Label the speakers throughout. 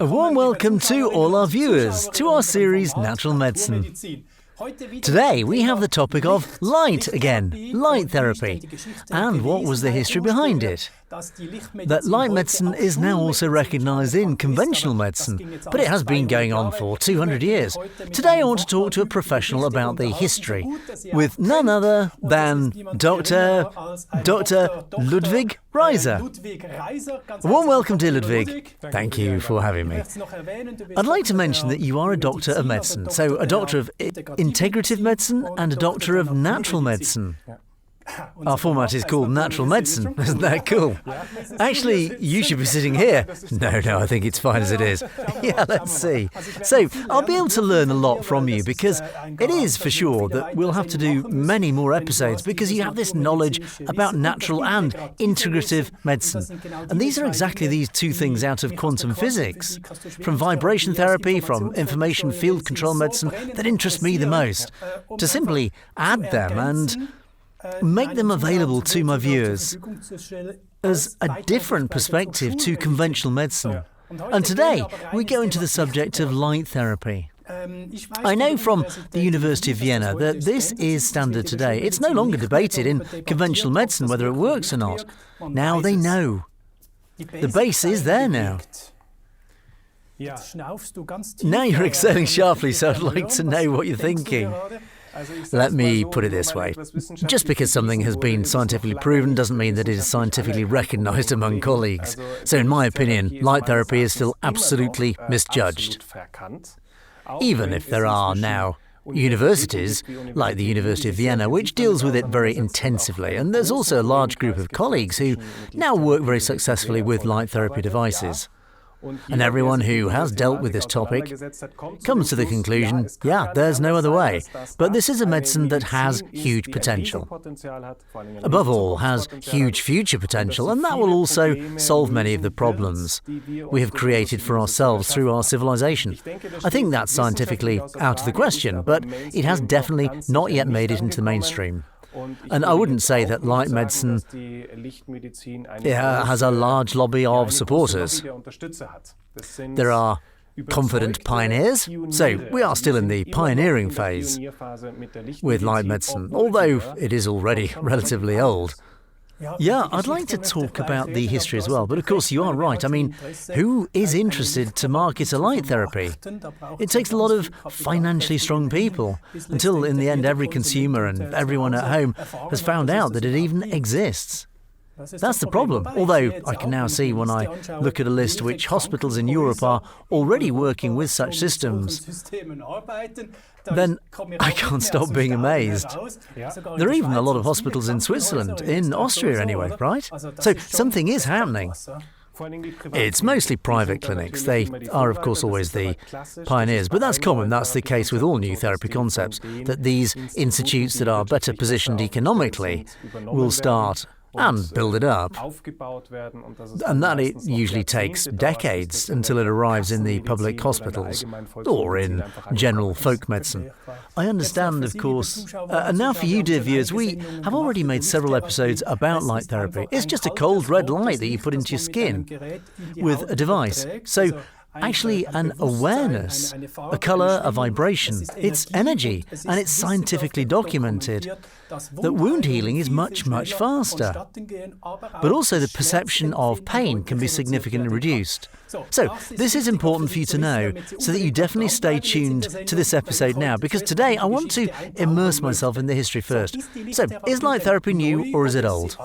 Speaker 1: A warm welcome to all our viewers to our series Natural Medicine. Today we have the topic of light again, light therapy. And what was the history behind it? That light medicine is now also recognised in conventional medicine, but it has been going on for 200 years. Today I want to talk to a professional about the history, with none other than Dr. Ludwig Reiser. A warm welcome, dear Ludwig. Thank you for having me. I'd like to mention that you are a doctor of medicine, so a doctor of integrative medicine and a doctor of natural medicine. Our format is called Natural Medicine. Isn't that cool? Actually, you should be sitting here. No, I think it's fine as it is. Yeah, let's see. So, I'll be able to learn a lot from you because it is for sure that we'll have to do many more episodes because you have this knowledge about natural and integrative medicine. And these are exactly these two things out of quantum physics, from vibration therapy, from information field control medicine, that interest me the most. To simply add them and make them available to my viewers as a different perspective to conventional medicine. And today we go into the subject of light therapy. I know from the University of Vienna that this is standard today. It's no longer debated in conventional medicine whether it works or not. Now they know. The base is there now. Now you're exhaling sharply, so I'd like to know what you're thinking. Let me put it this way. Just because something has been scientifically proven doesn't mean that it is scientifically recognised among colleagues. So in my opinion, light therapy is still absolutely misjudged. Even if there are now universities, like the University of Vienna, which deals with it very intensively, and there's also a large group of colleagues who now work very successfully with light therapy devices. And everyone who has dealt with this topic comes to the conclusion, yeah, there's no other way. But this is a medicine that has huge potential. Above all, has huge future potential, and that will also solve many of the problems we have created for ourselves through our civilization. I think that's scientifically out of the question, but it has definitely not yet made it into the mainstream. And I wouldn't say that light medicine has a large lobby of supporters. There are confident pioneers, so we are still in the pioneering phase with light medicine, although it is already relatively old. Yeah, I'd like to talk about the history as well, but of course you are right. I mean, who is interested to market a light therapy? It takes a lot of financially strong people, until in the end every consumer and everyone at home has found out that it even exists. That's the problem, although I can now see when I look at a list which hospitals in Europe are already working with such systems, then I can't stop being amazed. There are even a lot of hospitals in Switzerland, in Austria anyway, right? So something is happening. It's mostly private clinics. They are, of course, always the pioneers, but that's common. That's the case with all new therapy concepts, that these institutes that are better positioned economically will start and build it up. And that it usually takes decades until it arrives in the public hospitals or in general folk medicine. I understand, of course, and now for you, dear viewers, we have already made several episodes about light therapy. It's just a cold red light that you put into your skin with a device. So actually an awareness, a colour, a vibration. It's energy, and it's scientifically documented that wound healing is much faster. But also the perception of pain can be significantly reduced. So this is important for you to know, so that you definitely stay tuned to this episode now, because today I want to immerse myself in the history first. So, is light therapy new or is it old?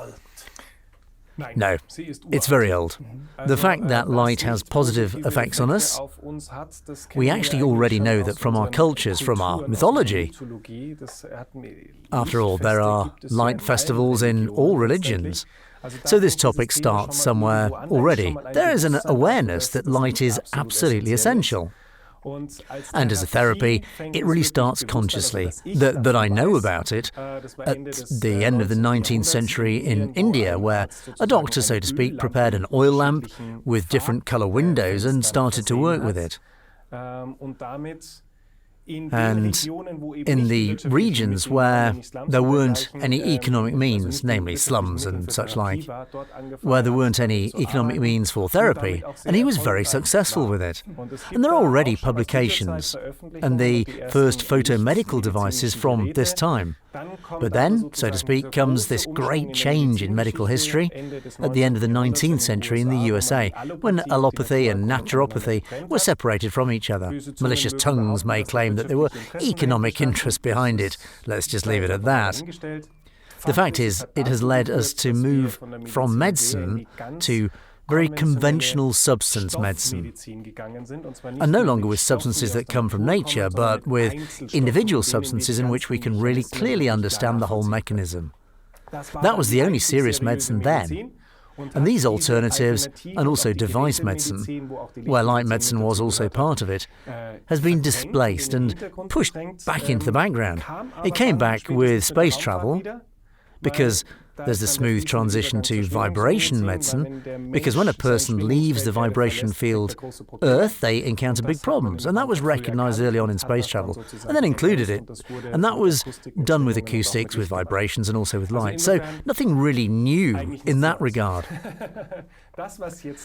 Speaker 1: No, it's very old. The fact that light has positive effects on us, we actually already know that from our cultures, from our mythology. After all, there are light festivals in all religions. So this topic starts somewhere already. There is an awareness that light is absolutely essential. And as a therapy, it really starts consciously. That I know about it at the end of the 19th century in India, where a doctor, so to speak, prepared an oil lamp with different colour windows and started to work with it. And in the regions where there weren't any economic means, namely slums and such like, where there weren't any economic means for therapy, and he was very successful with it. And there are already publications and the first photomedical devices from this time. But then, so to speak, comes this great change in medical history at the end of the 19th century in the USA, when allopathy and naturopathy were separated from each other. Malicious tongues may claim that there were economic interests behind it. Let's just leave it at that. The fact is, it has led us to move from medicine to very conventional substance medicine, and no longer with substances that come from nature, but with individual substances in which we can really clearly understand the whole mechanism. That was the only serious medicine then. And these alternatives, and also device medicine, where light medicine was also part of it, has been displaced and pushed back into the background. It came back with space travel, because there's the smooth transition to vibration medicine, because when a person leaves the vibration field Earth, they encounter big problems. And that was recognized early on in space travel, and then included it. And that was done with acoustics, with vibrations, and also with light. So nothing really new in that regard.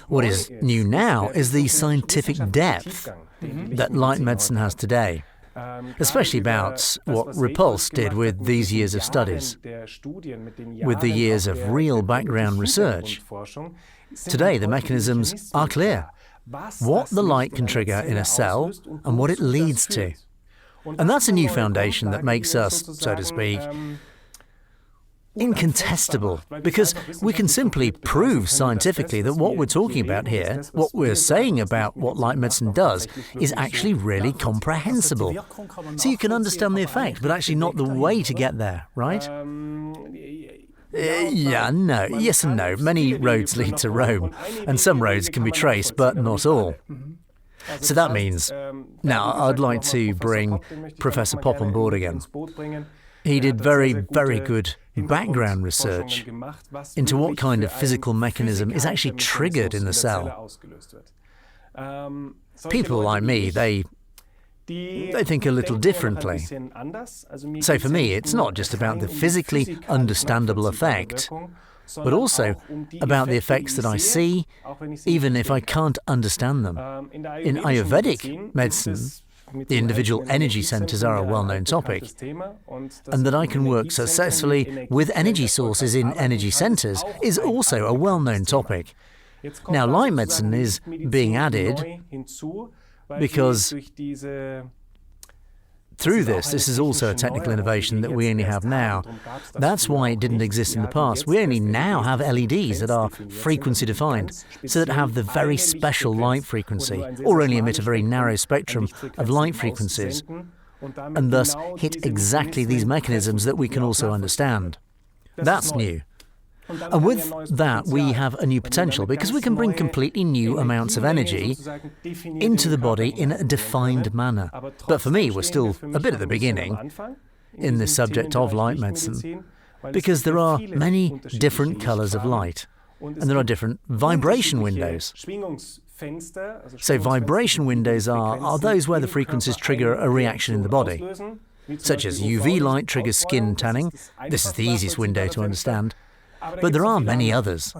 Speaker 1: What is new now is the scientific depth that light medicine has today, especially about what Repulse did with these years of studies, with the years of real background research. Today, the mechanisms are clear. What the light can trigger in a cell and what it leads to. And that's a new foundation that makes us, so to speak, incontestable, because we can simply prove scientifically that what we're talking about here, what we're saying about what light medicine does, is actually really comprehensible. So you can understand the effect, but actually not the way to get there, right? Yes and no. Many roads lead to Rome, and some roads can be traced, but not all. So that means, now I'd like to bring Professor Popp on board again. He did very, very good background research into what kind of physical mechanism is actually triggered in the cell. People like me, they think a little differently. So for me, it's not just about the physically understandable effect, but also about the effects that I see, even if I can't understand them. In Ayurvedic medicine, the individual energy centers are a well-known topic, and that I can work successfully with energy sources in energy centers is also a well-known topic. Now, light medicine is being added because through this is also a technical innovation that we only have now. That's why it didn't exist in the past. We only now have LEDs that are frequency defined, so that have the very special light frequency, or only emit a very narrow spectrum of light frequencies, and thus hit exactly these mechanisms that we can also understand. That's new. And with that, we have a new potential, because we can bring completely new amounts of energy into the body in a defined manner. But for me, we're still a bit at the beginning in the subject of light medicine, because there are many different colors of light, and there are different vibration windows. So vibration windows are those where the frequencies trigger a reaction in the body, such as UV light triggers skin tanning. This is the easiest window to understand. But there are many others.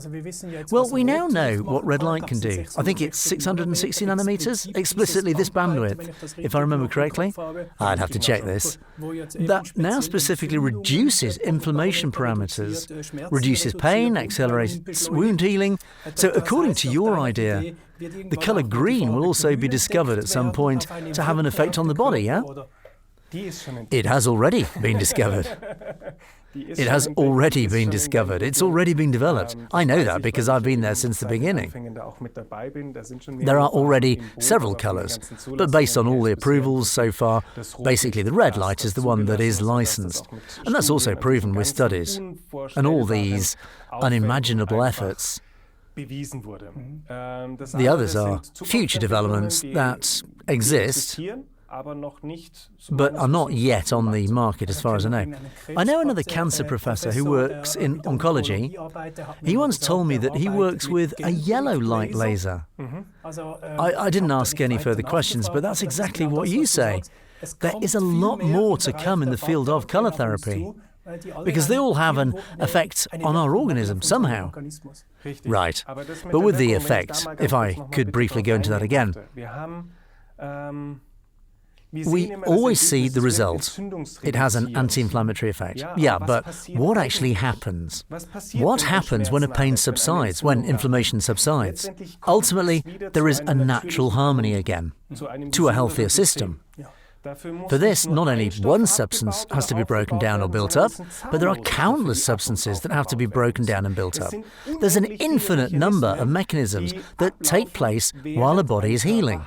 Speaker 1: Well, we now know what red light can do. I think it's 660 nanometers, explicitly this bandwidth, if I remember correctly. I'd have to check this. That now specifically reduces inflammation parameters, reduces pain, accelerates wound healing. So according to your idea, the colour green will also be discovered at some point to have an effect on the body, yeah? It has already been discovered. It has already been discovered. It's already been developed. I know that because I've been there since the beginning. There are already several colours, but based on all the approvals so far, basically the red light is the one that is licensed. And that's also proven with studies. And all these unimaginable efforts. The others are future developments that exist, but are not yet on the market as far as I know. I know another cancer professor who works in oncology. He once told me that he works with a yellow light laser. I didn't ask any further questions, but that's exactly what you say. there is a lot more to come in the field of colour therapy, because they all have an effect on our organism somehow. Right, but with the effect, if I could briefly go into that again, we always see the result. It has an anti-inflammatory effect. Yeah, but what actually happens? What happens when a pain subsides, when inflammation subsides? Ultimately, there is a natural harmony again, to a healthier system. For this, not only one substance has to be broken down or built up, but there are countless substances that have to be broken down and built up. There's an infinite number of mechanisms that take place while a body is healing.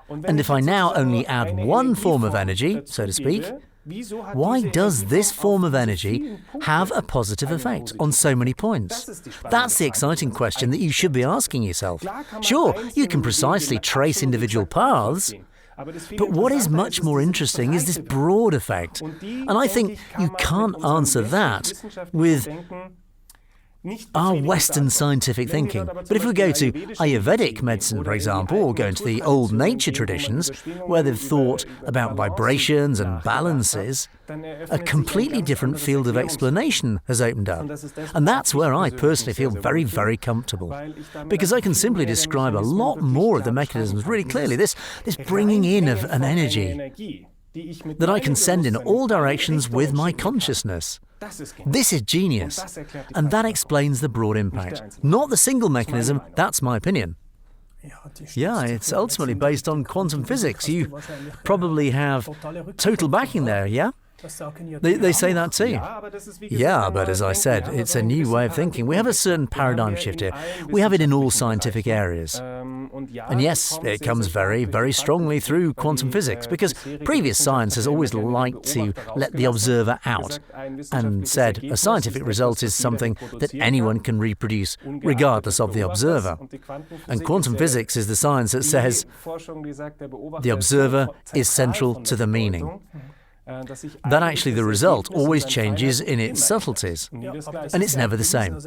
Speaker 1: And if I now only add one form of energy, so to speak, why does this form of energy have a positive effect on so many points? That's the exciting question that you should be asking yourself. Sure, you can precisely trace individual paths, but what is much more interesting is this broad effect. And I think you can't answer that with our Western scientific thinking. But if we go to Ayurvedic medicine, for example, or go into the old nature traditions, where they've thought about vibrations and balances, a completely different field of explanation has opened up. And that's where I personally feel very, very comfortable, because I can simply describe a lot more of the mechanisms really clearly. This bringing in of an energy that I can send in all directions with my consciousness. This is genius, and that explains the broad impact. Not the single mechanism, that's my opinion. Yeah, it's ultimately based on quantum physics. You probably have total backing there, yeah? They say that too. Yeah, but as I said, it's a new way of thinking. We have a certain paradigm shift here. We have it in all scientific areas. And yes, it comes very, very strongly through quantum physics, because previous science has always liked to let the observer out and said a scientific result is something that anyone can reproduce regardless of the observer. And quantum physics is the science that says the observer is central to the meaning. That actually the result always changes in its subtleties, and it's never the same.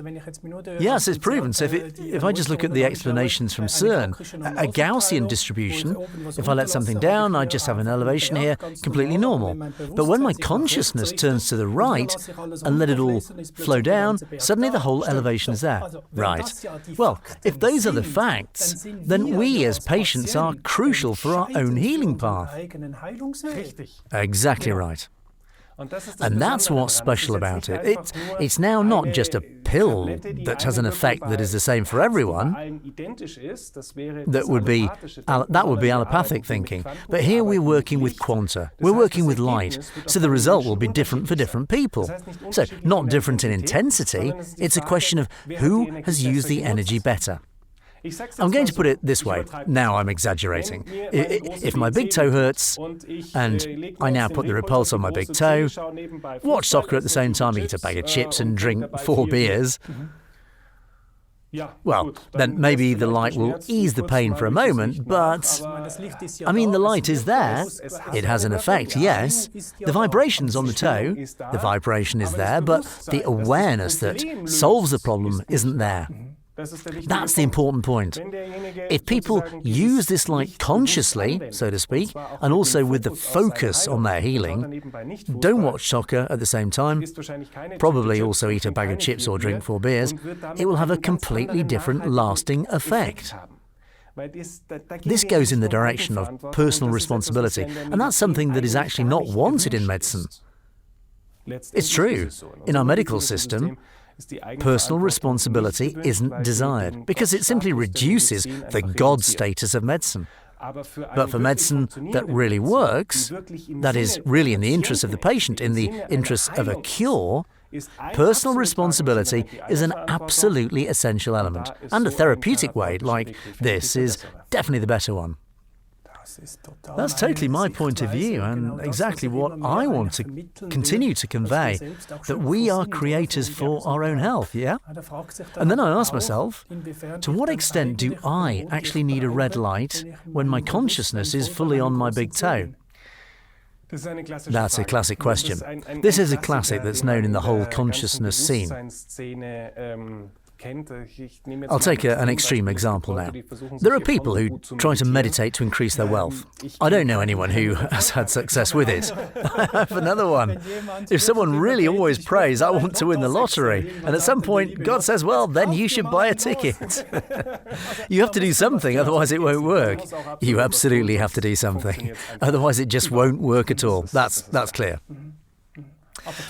Speaker 1: Yes, it's proven. So if I just look at the explanations from CERN, a Gaussian distribution, if I let something down, I just have an elevation here, completely normal. But when my consciousness turns to the right and let it all flow down, suddenly the whole elevation is there. Right. Well, if those are the facts, then we as patients are crucial for our own healing path. Exactly right. And that's what's special about it. It's now not just a pill that has an effect that is the same for everyone. That would be allopathic thinking. But here we're working with quanta. We're working with light. So the result will be different for different people. So not different in intensity. It's a question of who has used the energy better. I'm going to put it this way. Now I'm exaggerating. If my big toe hurts and I now put the repulse on my big toe, watch soccer at the same time, eat a bag of chips and drink 4 beers, well, then maybe the light will ease the pain for a moment, but, I mean, the light is there. It has an effect, yes. The vibration's on the toe. The vibration is there, but the awareness that solves the problem isn't there. That's the important point. If people use this light consciously, so to speak, and also with the focus on their healing, don't watch soccer at the same time, probably also eat a bag of chips or drink 4 beers, it will have a completely different lasting effect. This goes in the direction of personal responsibility, and that's something that is actually not wanted in medicine. It's true. In our medical system, personal responsibility isn't desired, because it simply reduces the God status of medicine. But for medicine that really works, that is really in the interest of the patient, in the interest of a cure, personal responsibility is an absolutely essential element. And a therapeutic way like this is definitely the better one. That's totally my point of view, and exactly what I want to continue to convey, that we are creators for our own health, yeah? And then I ask myself, to what extent do I actually need a red light when my consciousness is fully on my big toe? That's a classic question. This is a classic that's known in the whole consciousness scene. I'll take an extreme example now. There are people who try to meditate to increase their wealth. I don't know anyone who has had success with it. I have another one. If someone really always prays, I want to win the lottery, and at some point God says, well, then you should buy a ticket. You have to do something, otherwise it won't work. You absolutely have to do something. Otherwise it just won't work at all. That's clear.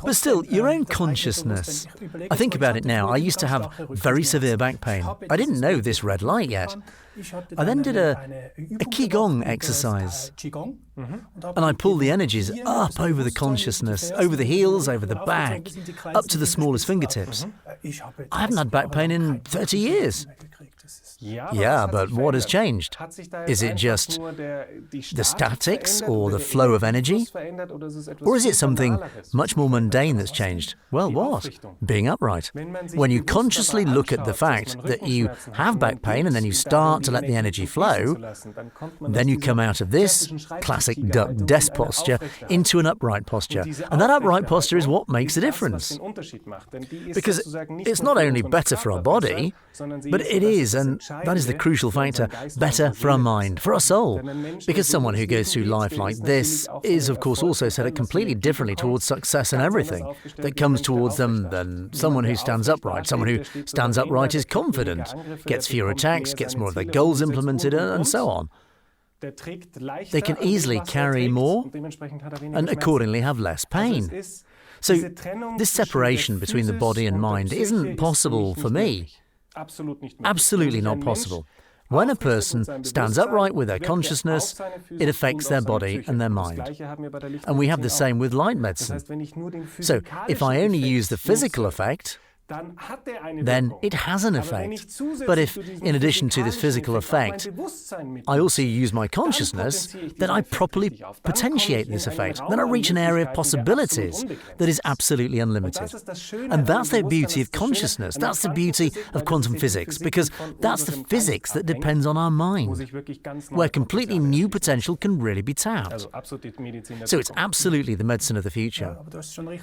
Speaker 1: But still, your own consciousness. I think about it now. I used to have very severe back pain. I didn't know this red light yet. I then did a Qigong exercise. And I pulled the energies up over the consciousness, over the heels, over the back, up to the smallest fingertips. I haven't had back pain in 30 years. Yeah, but what has changed? Is it just the statics or the flow of energy? Or is it something much more mundane that's changed? Well, what? Being upright. When you consciously look at the fact that you have back pain and then you start to let the energy flow, then you come out of this classic duck desk posture into an upright posture. And that upright posture is what makes a difference. Because it's not only better for our body, but it is, and that is the crucial factor, better for our mind, for our soul. Because someone who goes through life like this is, of course, also set up completely differently towards success and everything that comes towards them than someone who stands upright. Someone who stands upright is confident, gets fewer attacks, gets more of their goals implemented, and so on. They can easily carry more and accordingly have less pain. So this separation between the body and mind isn't possible for me. Absolutely not possible. When a person stands upright with their consciousness, it affects their body and their mind. And we have the same with light medicine. So if I only use the physical effect, then it has an effect. But if, in addition to this physical effect, I also use my consciousness, then I properly potentiate this effect. Then I reach an area of possibilities that is absolutely unlimited. And that's the beauty of consciousness. That's the beauty of quantum physics, because that's the physics that depends on our mind, where completely new potential can really be tapped. So it's absolutely the medicine of the future.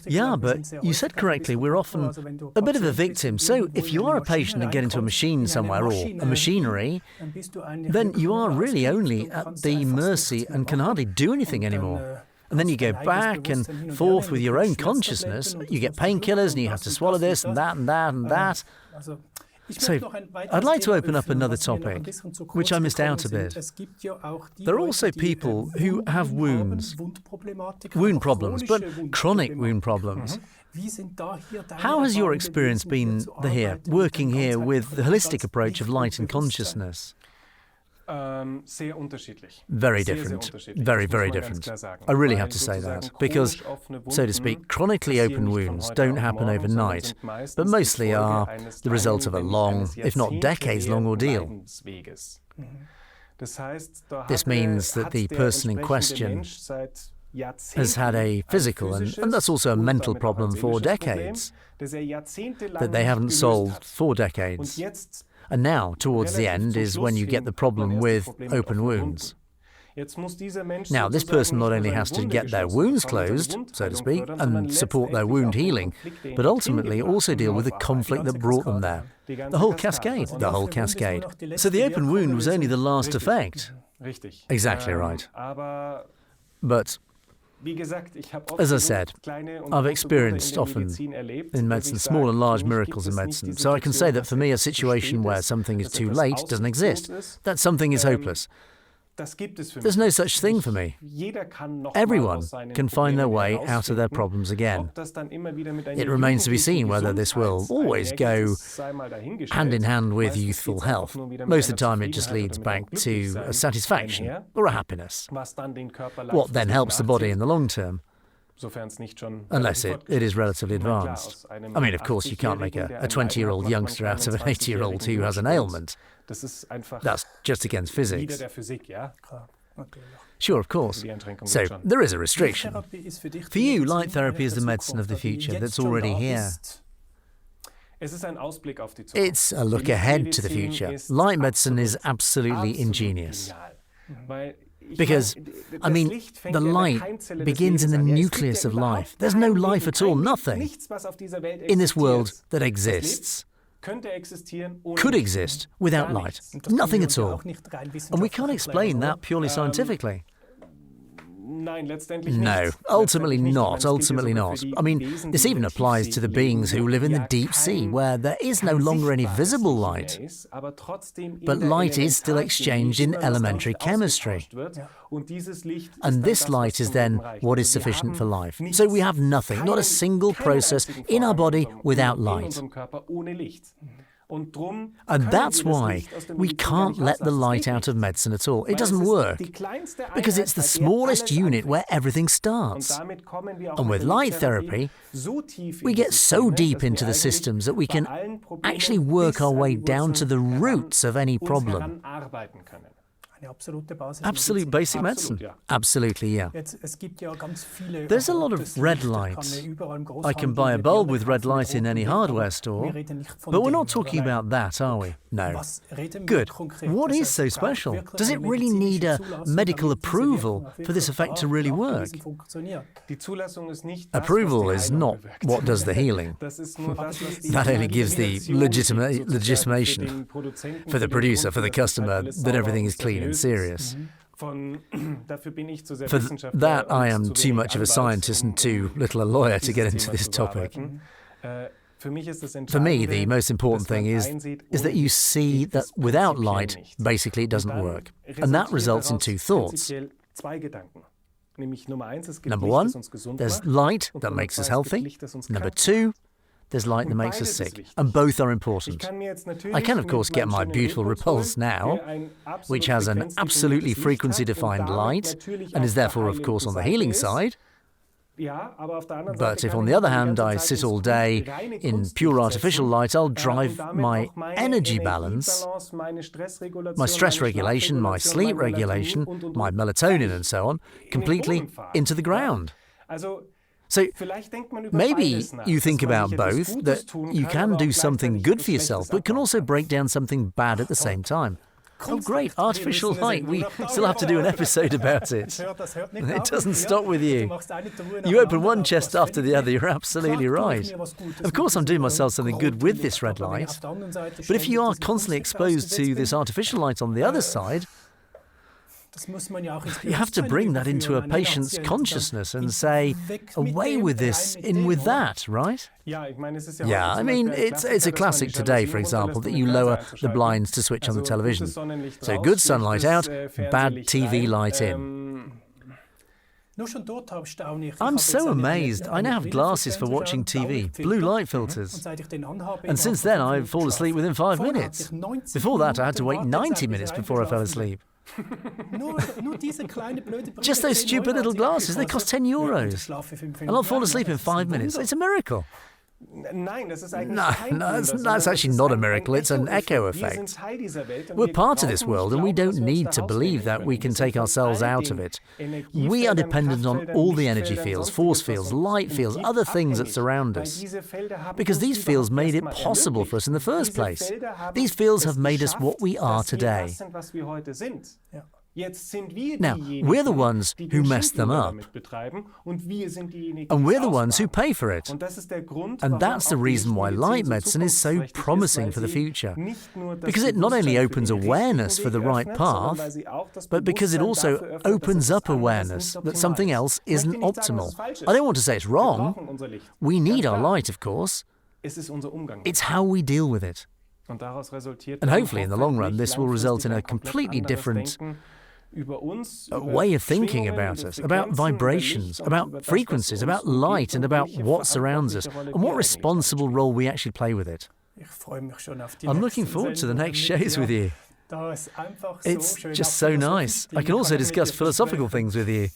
Speaker 1: Yeah, but you said correctly, we're often a bit of a victim. So if you are a patient and get into a machine somewhere or a machinery, then you are really only at the mercy and can hardly do anything anymore. And then you go back and forth with your own consciousness. You get painkillers and you have to swallow this and that and that and that. So I'd like to open up another topic, which I missed out a bit. There are also people who have wound problems, but chronic wound problems. How has your experience been here, working here with the holistic approach of light and consciousness? Very different. Very, very different. I really have to say that, because, so to speak, chronically open wounds don't happen overnight, but mostly are the result of a long, if not decades-long ordeal. This means that the person in question has had a physical and that's also a mental problem for decades that they haven't solved for decades. And now, towards the end, is when you get the problem with open wounds. Now, this person not only has to get their wounds closed, so to speak, and support their wound healing, but ultimately also deal with the conflict that brought them there. The whole cascade. So the open wound was only the last effect. Exactly right. But as I said, I've experienced often in medicine small and large miracles in medicine. So I can say that for me a situation where something is too late doesn't exist. That something is hopeless. There's no such thing for me. Everyone can find their way out of their problems again. It remains to be seen whether this will always go hand in hand with youthful health. Most of the time it just leads back to a satisfaction or a happiness. What then helps the body in the long term? Unless it is relatively advanced. I mean, of course, you can't make a 20-year-old youngster out of an 80-year-old who has an ailment. That's just against physics. Sure, of course. So, there is a restriction. For you, light therapy is the medicine of the future that's already here. It's a look ahead to the future. Light medicine is absolutely ingenious. Because, I mean, the light begins in the nucleus of life. There's no life at all, nothing in this world that exists could exist without light. Nothing at all. And we can't explain that purely scientifically. No, ultimately not, I mean, this even applies to the beings who live in the deep sea, where there is no longer any visible light. But light is still exchanged in elementary chemistry. And this light is then what is sufficient for life. So we have nothing, not a single process in our body without light. And that's why we can't let the light out of medicine at all. It doesn't work, because it's the smallest unit where everything starts. And with light therapy, we get so deep into the systems that we can actually work our way down to the roots of any problem. Absolute basic medicine. Absolutely, yeah. There's a lot of red light. I can buy a bulb with red light in any hardware store, but we're not talking about that, are we? No. Good. What is so special? Does it really need a medical approval for this effect to really work? Approval is not what does the healing. That only gives the legitimation for the producer, for the customer, that everything is clean and serious. For that, I am too much of a scientist and too little a lawyer to get into this topic. For me, the most important thing is that you see that without light, basically it doesn't work. And that results in two thoughts. Number one, there's light that makes us healthy. Number two, there's light that makes us sick, and both are important. I can, of course, get my beautiful Repulse now, which has an absolutely frequency-defined light, and is therefore, of course, on the healing side. But if, on the other hand, I sit all day in pure artificial light, I'll drive my energy balance, my stress regulation, my sleep regulation, my melatonin and so on, completely into the ground. So maybe you think about both, that you can do something good for yourself, but can also break down something bad at the same time. Oh great, artificial light, we still have to do an episode about it. It doesn't stop with you. You open one chest after the other, you're absolutely right. Of course I'm doing myself something good with this red light, but if you are constantly exposed to this artificial light on the other side, you have to bring that into a patient's consciousness and say, away with this, in with that, right? Yeah, I mean, it's a classic today, for example, that you lower the blinds to switch on the television. So good sunlight out, bad TV light in. I'm so amazed. I now have glasses for watching TV, blue light filters. And since then, I've fallen asleep within 5 minutes. Before that, I had to wait 90 minutes before I fell asleep. Just those stupid little glasses, they cost €10. And I'll fall asleep in 5 minutes. It's a miracle. No, that's actually not a miracle, it's an echo effect. We're part of this world and we don't need to believe that we can take ourselves out of it. We are dependent on all the energy fields, force fields, light fields, other things that surround us. Because these fields made it possible for us in the first place. These fields have made us what we are today. Now, we're the ones who messed them up, and we're the ones who pay for it. And that's the reason why light medicine is so promising for the future. Because it not only opens awareness for the right path, but because it also opens up awareness that something else isn't optimal. I don't want to say it's wrong. We need our light, of course. It's how we deal with it. And hopefully, in the long run, this will result in a completely different a way of thinking about us, about vibrations, about frequencies, about light, and about what surrounds us, and what responsible role we actually play with it. I'm looking forward to the next shows with you. It's just so nice. I can also discuss philosophical things with you.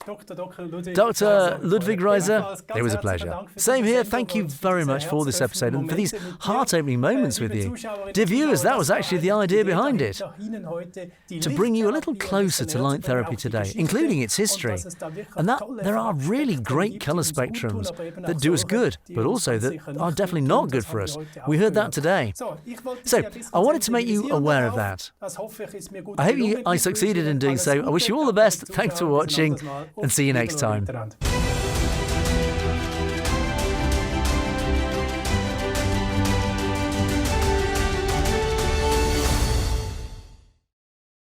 Speaker 1: Dr. Ludwig Reiser, it was a pleasure. Same here, thank you very much for this episode and for these heart-opening moments with you. Dear viewers, that was actually the idea behind it. To bring you a little closer to light therapy today, including its history, and that there are really great colour spectrums that do us good, but also that are definitely not good for us. We heard that today. So, I wanted to make you aware of that. I hope I succeeded in doing so. I wish you all the best. Thanks for watching. And see you next time.